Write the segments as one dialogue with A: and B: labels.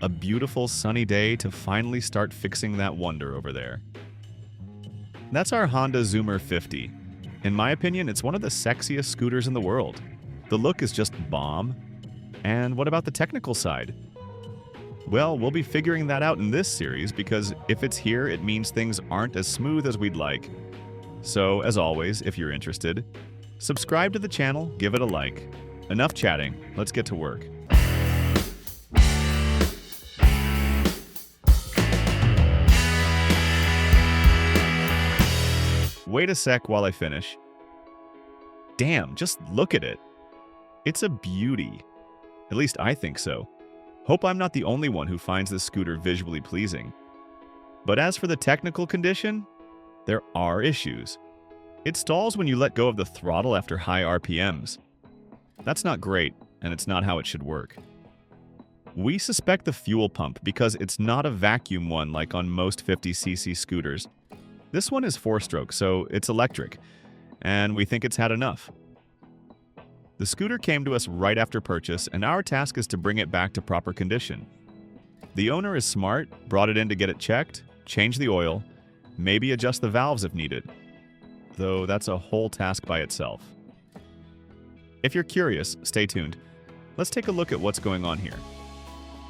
A: a beautiful sunny day to finally start fixing that wonder over there. That's our Honda ZOOMER 50. In my opinion, it's one of the sexiest scooters in the world. The look is just bomb. And what about the technical side? Well, we'll be figuring that out in this series because if it's here, it means things aren't as smooth as we'd like. So, as always, if you're interested, subscribe to the channel, give it a like. Enough chatting, let's get to work. Wait a sec while I finish. Damn, just look at it. It's a beauty. At least I think so. Hope I'm not the only one who finds this scooter visually pleasing. But as for the technical condition, there are issues. It stalls when you let go of the throttle after high RPMs. That's not great, and it's not how it should work. We suspect the fuel pump because it's not a vacuum one like on most 50cc scooters. This one is 4-stroke, so it's electric, and we think it's had enough. The scooter came to us right after purchase, and our task is to bring it back to proper condition. The owner is smart, brought it in to get it checked, change the oil, maybe adjust the valves if needed. Though that's a whole task by itself. If you're curious, stay tuned. Let's take a look at what's going on here.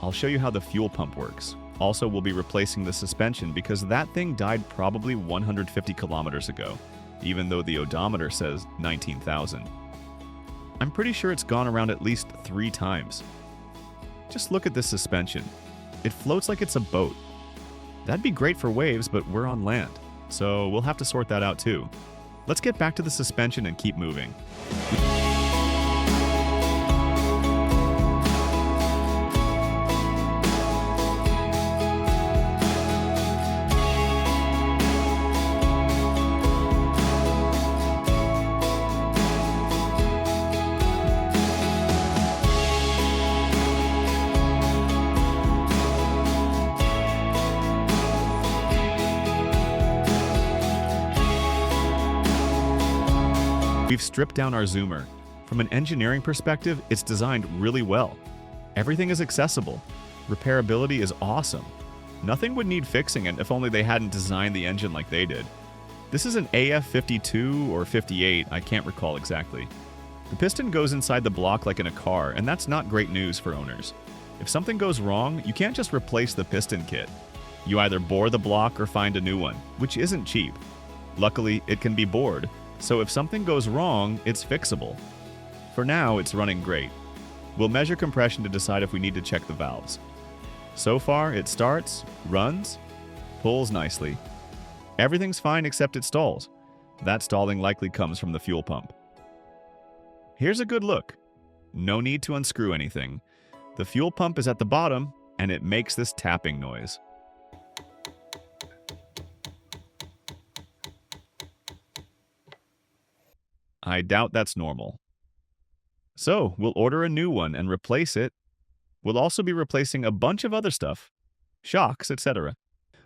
A: I'll show you how the fuel pump works. Also, we'll be replacing the suspension because that thing died probably 150 kilometers ago, even though the odometer says 19,000. I'm pretty sure it's gone around at least 3 times. Just look at this suspension. It floats like it's a boat. That'd be great for waves, but we're on land, so we'll have to sort that out too. Let's get back to the suspension and keep moving. We've stripped down our ZOOMER. From an engineering perspective, it's designed really well. Everything is accessible. Repairability is awesome. Nothing would need fixing it if only they hadn't designed the engine like they did. This is an AF52 or 58, I can't recall exactly. The piston goes inside the block like in a car, and that's not great news for owners. If something goes wrong, you can't just replace the piston kit. You either bore the block or find a new one, which isn't cheap. Luckily, it can be bored. So if something goes wrong, it's fixable. For now, it's running great. We'll measure compression to decide if we need to check the valves. So far, it starts, runs, pulls nicely. Everything's fine except it stalls. That stalling likely comes from the fuel pump. Here's a good look. No need to unscrew anything. The fuel pump is at the bottom, and it makes this tapping noise. I doubt that's normal. So, we'll order a new one and replace it. We'll also be replacing a bunch of other stuff, shocks, etc.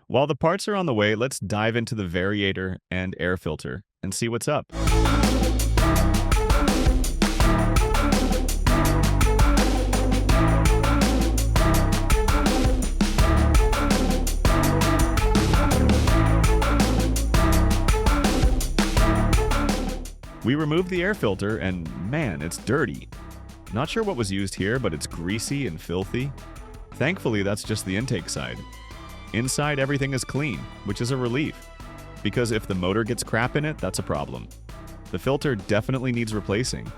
A: While the parts are on the way, let's dive into the variator and air filter and see what's up. We removed the air filter, and man, it's dirty. Not sure what was used here, but it's greasy and filthy. Thankfully, that's just the intake side. Inside, everything is clean, which is a relief, because if the motor gets crap in it, that's a problem. The filter definitely needs replacing.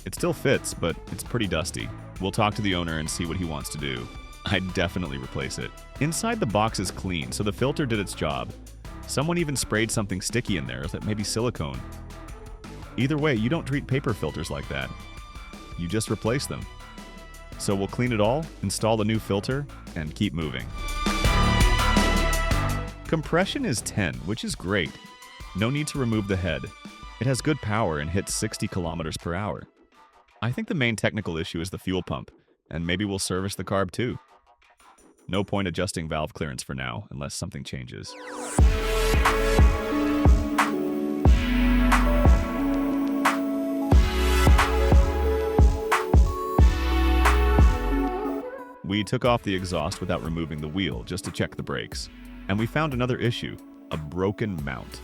A: It still fits, but it's pretty dusty. We'll talk to the owner and see what he wants to do. I'd definitely replace it. Inside the box is clean, so the filter did its job. Someone even sprayed something sticky in there, maybe silicone. Either way, you don't treat paper filters like that. You just replace them. So we'll clean it all, install the new filter, and keep moving. Compression is 10, which is great. No need to remove the head. It has good power and hits 60 kilometers per hour. I think the main technical issue is the fuel pump, and maybe we'll service the carb too. No point adjusting valve clearance for now, unless something changes. We took off the exhaust without removing the wheel just to check the brakes. And we found another issue, a broken mount.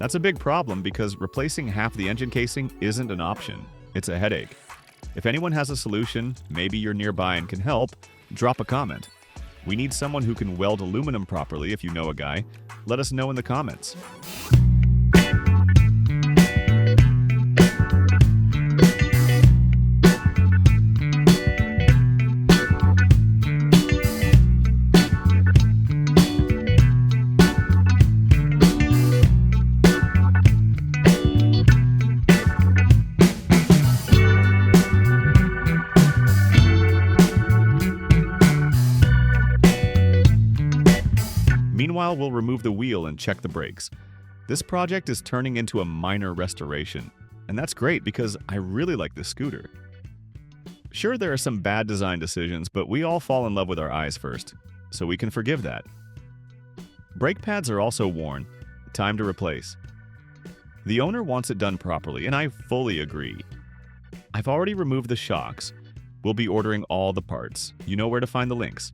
A: That's a big problem because replacing half the engine casing isn't an option. It's a headache. If anyone has a solution, maybe you're nearby and can help, drop a comment. We need someone who can weld aluminum properly. If you know a guy, let us know in the comments. Meanwhile, we'll remove the wheel and check the brakes. This project is turning into a minor restoration, and that's great because I really like this scooter. Sure, there are some bad design decisions, but we all fall in love with our eyes first, so we can forgive that. Brake pads are also worn. Time to replace. The owner wants it done properly, and I fully agree. I've already removed the shocks. We'll be ordering all the parts. You know where to find the links.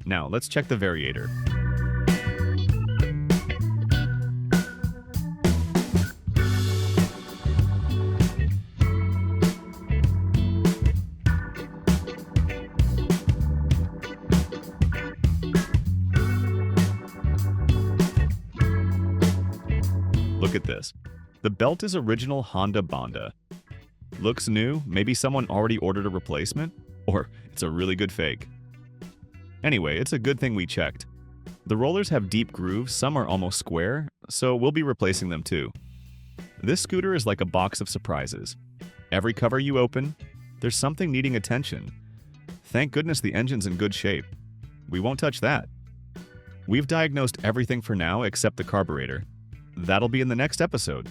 A: Now, let's check the variator. Look at this. The belt is original Honda Bonda. Looks new, maybe someone already ordered a replacement? Or it's a really good fake. Anyway, it's a good thing we checked. The rollers have deep grooves, some are almost square, so we'll be replacing them too. This scooter is like a box of surprises. Every cover you open, there's something needing attention. Thank goodness the engine's in good shape. We won't touch that. We've diagnosed everything for now except the carburetor. That'll be in the next episode.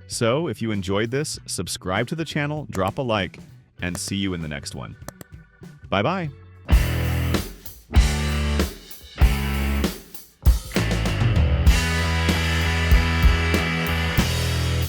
A: So, if you enjoyed this, subscribe to the channel, drop a like, and see you in the next one. Bye-bye.